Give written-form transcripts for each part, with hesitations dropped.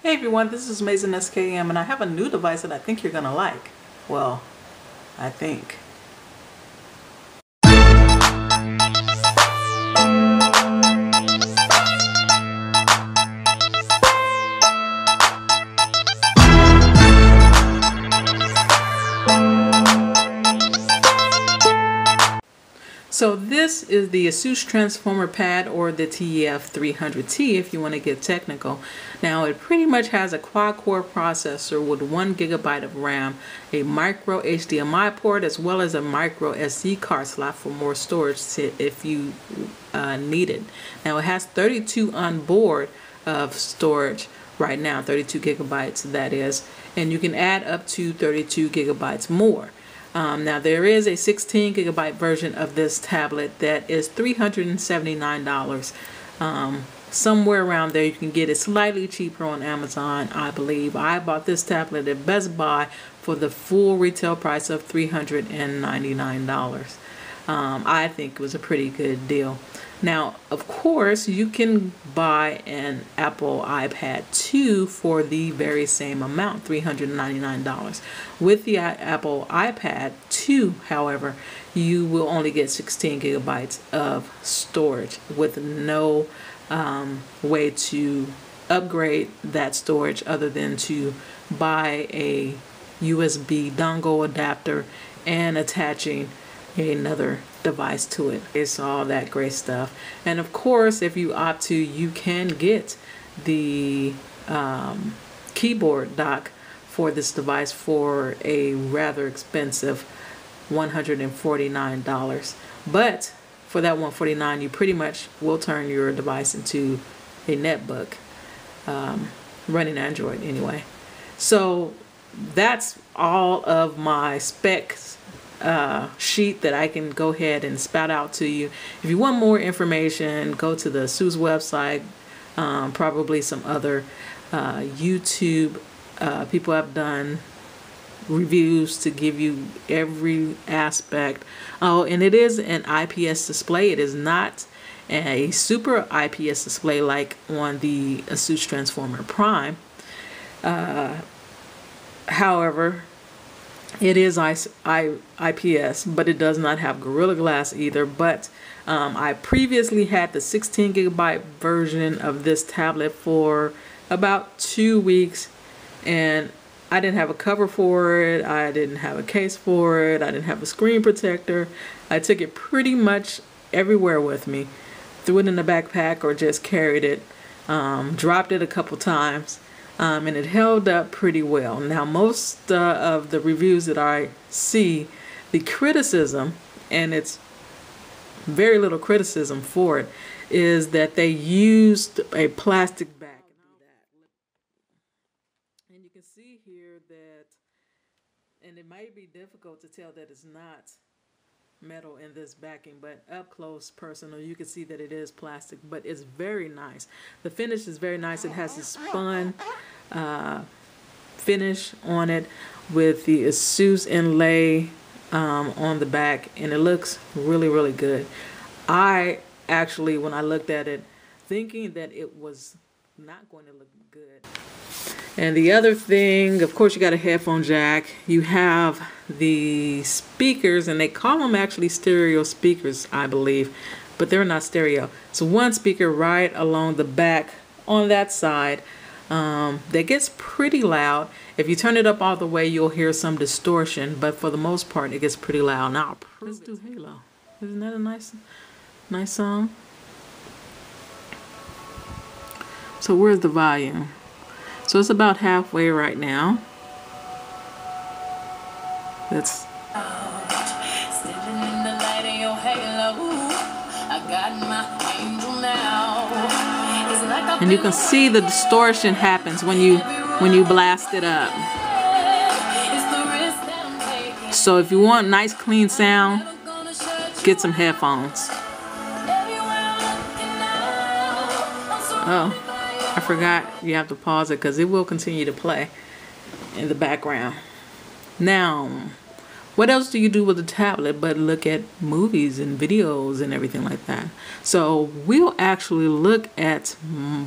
Hey everyone, this is Amazing SKM, and I have a new device that I think you're gonna like. Well, I think. So this is the Asus Transformer Pad, or the TEF300T if you want to get technical. Now it pretty much has a quad-core processor with 1 GB of RAM, a micro HDMI port, as well as a micro SD card slot for more storage if you need it. Now it has 32 on board of storage right now, 32 gigabytes that is, and you can add up to 32 gigabytes more. Now there is a 16 gigabyte version of this tablet that is $379. Somewhere around there. You can get it slightly cheaper on Amazon, I believe. I bought this tablet at Best Buy for the full retail price of $399. I think it was a pretty good deal. Now, of course, you can buy an Apple iPad 2 for the very same amount, $399. With the Apple iPad 2, however, you will only get 16 gigabytes of storage with no way to upgrade that storage other than to buy a USB dongle adapter and attaching another device to it. It's all that great stuff. And of course, if you opt to, you can get the keyboard dock for this device for a rather expensive $149. But for that $149, you pretty much will turn your device into a netbook, running Android anyway. So that's all of my specs sheet that I can go ahead and spout out to you. If you want more information, go to the Asus website. Probably some other YouTube people have done reviews to give you every aspect. Oh, and it is an IPS display. It is not a super IPS display like on the Asus Transformer Prime. However, it is IPS, but it does not have Gorilla Glass either. But I previously had the 16 gigabyte version of this tablet for about 2 weeks, and I didn't have a cover for it. I didn't have a case for it. I didn't have a screen protector. I took it pretty much everywhere with me. Threw it in the backpack or just carried it. Dropped it a couple times. And it held up pretty well. Now, most of the reviews that I see, the criticism, and it's very little criticism for it, is that they used a plastic back. And you can see here that, and it might be difficult to tell that it's not metal in this backing, but up close personal you can see that it is plastic, but it's very nice. The finish is very nice. It has a spun finish on it with the Asus inlay on the back, and it looks really good. I actually, when I looked at it, thinking that it was not going to look good. And the other thing, of course, you got a headphone jack. You have the speakers, and they call them actually stereo speakers, I believe, but they're not stereo. So one speaker right along the back on that side that gets pretty loud. If you turn it up all the way, you'll hear some distortion, but for the most part, it gets pretty loud. Now, let's do Halo. Isn't that a nice song? So where's the volume? So it's about halfway right now. That's and you can see the distortion happens when you blast it up. So if you want nice clean sound, get some headphones. Oh, I forgot you have to pause it because it will continue to play in the background. Now, what else do you do with a tablet but look at movies and videos and everything like that? So we'll actually look at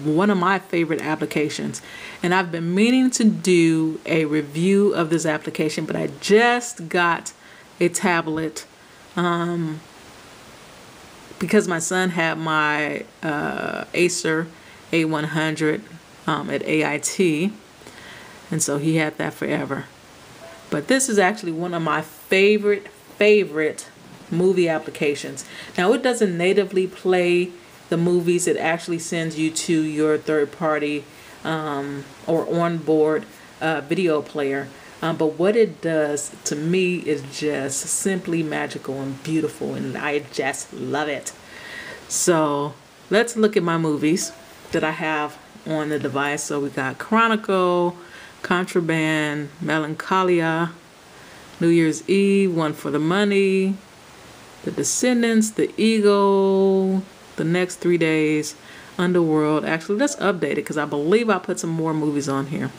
one of my favorite applications, and I've been meaning to do a review of this application, but I just got a tablet because my son had my Acer A100 at AIT, and so he had that forever. But this is actually one of my favorite movie applications. Now, it doesn't natively play the movies. It actually sends you to your third-party or onboard video player. But what it does to me is just simply magical and beautiful, and I just love it. So let's look at my movies that I have on the device. So we got Chronicle, Contraband, Melancholia, New Year's Eve, One for the Money, The Descendants, The Eagle, The Next 3 Days, Underworld. Actually, let's update it because I believe I put some more movies on here.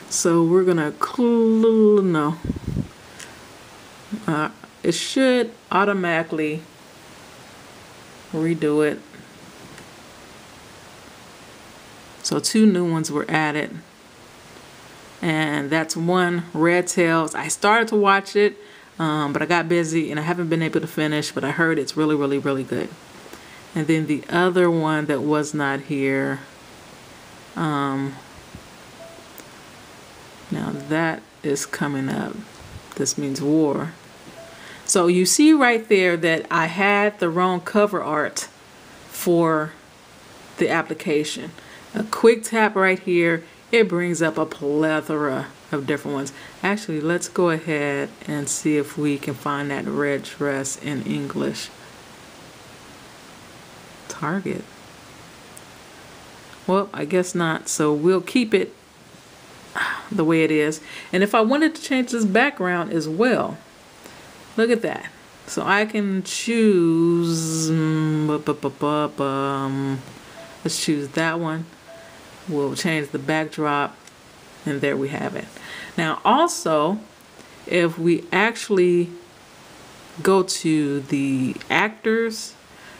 So we're gonna it should automatically redo it. So 2 new ones were added. And that's one, Red Tails. I started to watch it, but I got busy and I haven't been able to finish, but I heard it's really, really, really good. And then the other one that was not here, now that is coming up. This means war. So you see right there that I had the wrong cover art for the application. A quick tap right here, it brings up a plethora of different ones. Actually, let's go ahead and see if we can find that red dress in English. Target. Well, I guess not. So we'll keep it the way it is. And if I wanted to change this background as well, look at that. So I can choose, let's choose that one. We'll change the backdrop, and there we have it. Now also, if we actually go to the actors,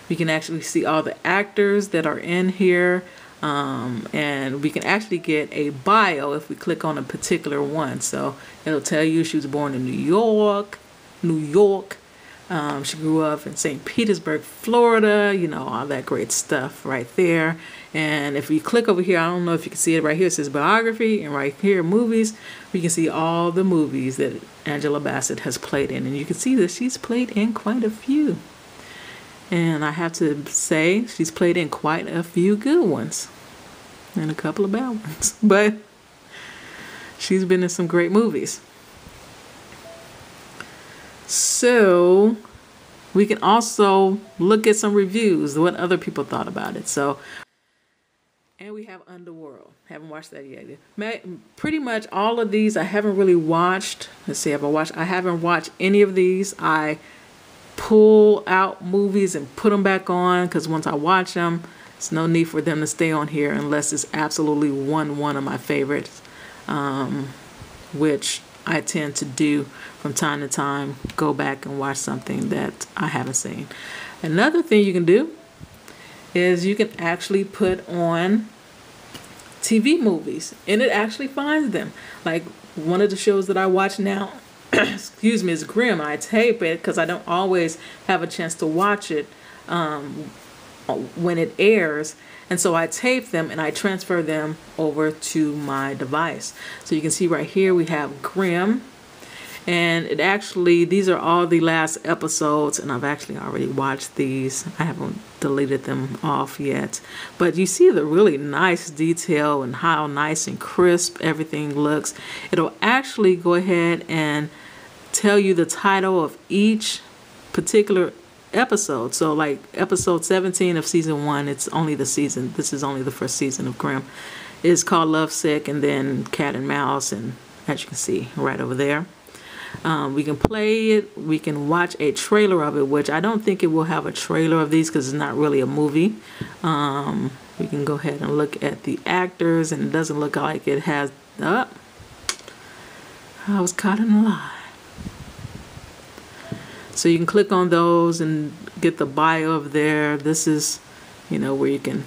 we can actually see all the actors that are in here, and we can actually get a bio if we click on a particular one. So it'll tell you she was born in New York. She grew up in St. Petersburg, Florida, you know, all that great stuff right there. And if we click over here, I don't know if you can see it right here, it says biography, and right here, movies, we can see all the movies that Angela Bassett has played in. And you can see that she's played in quite a few. And I have to say, she's played in quite a few good ones and a couple of bad ones. But she's been in some great movies. So we can also look at some reviews, what other people thought about it. So, and we have Underworld. Haven't watched that yet. Pretty much all of these I haven't really watched. Let's see, I haven't watched any of these. I pull out movies and put them back on because once I watch them, there's no need for them to stay on here unless it's absolutely one of my favorites, which I tend to do from time to time, go back and watch something that I haven't seen. Another thing you can do is you can actually put on TV movies and it actually finds them. Like one of the shows that I watch now, excuse me, is Grimm. I tape it because I don't always have a chance to watch it when it airs. And so I tape them and I transfer them over to my device. So you can see right here we have Grimm. And it actually, these are all the last episodes, and I've actually already watched these. I haven't deleted them off yet. But you see the really nice detail and how nice and crisp everything looks. It'll actually go ahead and tell you the title of each particular episode. So like episode 17 of season 1, it's only the season. This is only the first season of Grimm. It's called Lovesick, and then Cat and Mouse, and as you can see right over there. We can play it, we can watch a trailer of it, which I don't think it will have a trailer of these because it's not really a movie. We can go ahead and look at the actors, and it doesn't look like it has, I was caught in a lie. So you can click on those and get the bio of there. This is, you know, where you can.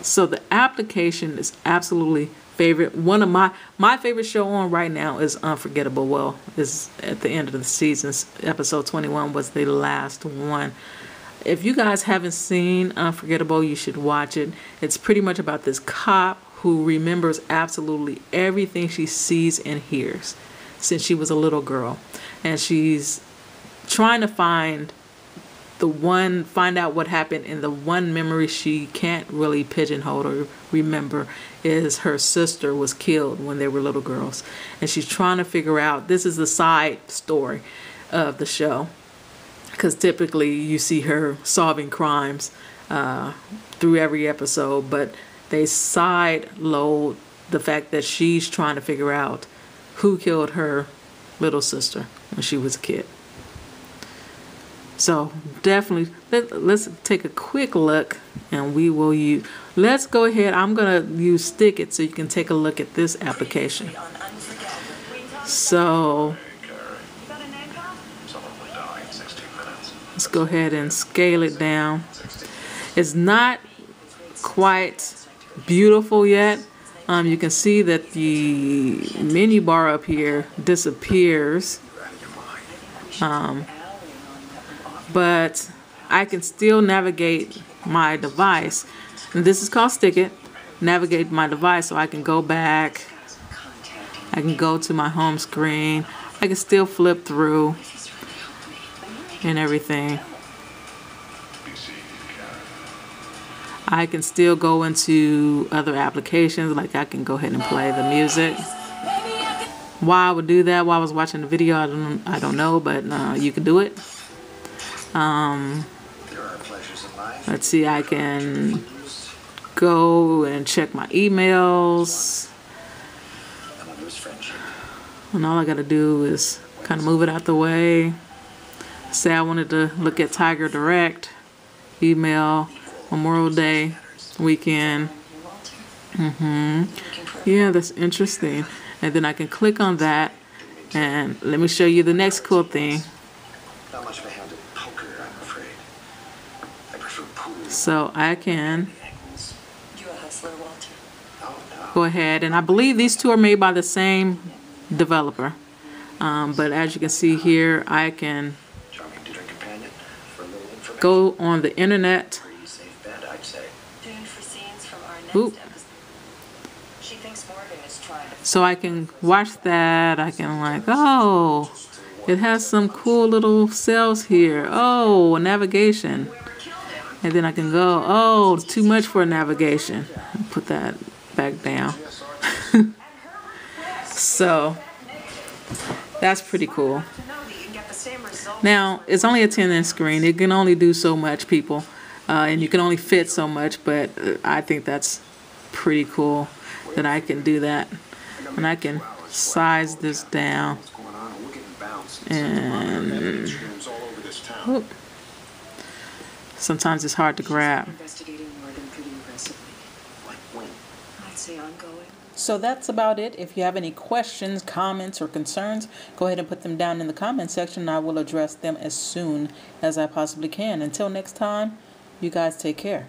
So the application is absolutely favorite. One of my favorite show on right now is Unforgettable. Well, is at the end of the season. Episode 21 was the last one. If you guys haven't seen Unforgettable, you should watch it. It's pretty much about this cop who remembers absolutely everything she sees and hears since she was a little girl. And she's trying to find out what happened, and the one memory she can't really pigeonhole or remember is her sister was killed when they were little girls. And she's trying to figure out, this is the side story of the show, because typically you see her solving crimes through every episode, but they side load the fact that she's trying to figure out who killed her little sister when she was a kid. So definitely, let's take a quick look, and we will use, let's go ahead, I'm going to use Stick It so you can take a look at this application. So let's go ahead and scale it down. It's not quite beautiful yet. You can see that the menu bar up here disappears. But I can still navigate my device. And this is called Stick It. Navigate my device, so I can go back. I can go to my home screen. I can still flip through and everything. I can still go into other applications, like I can go ahead and play the music. Why I would do that while I was watching the video, I don't know, but you can do it. Let's see, I can go and check my emails, and all I gotta do is kind of move it out the way. Say I wanted to look at Tiger Direct email, Memorial Day weekend. Yeah, that's interesting. And then I can click on that, and let me show you the next cool thing. So I can go ahead, and I believe these two are made by the same developer. But as you can see here, I can go on the internet. Oop. So I can watch that. I can like, oh, it has some cool little cells here. Oh, navigation. And then I can go, oh, it's too much for navigation. Put that back down. So that's pretty cool. Now, it's only a 10-inch screen. It can only do so much, people. And you can only fit so much, but I think that's pretty cool that I can do that. And I can size this down. And whoop. Sometimes it's hard to grab. So that's about it. If you have any questions, comments, or concerns, go ahead and put them down in the comment section, and I will address them as soon as I possibly can. Until next time, you guys take care.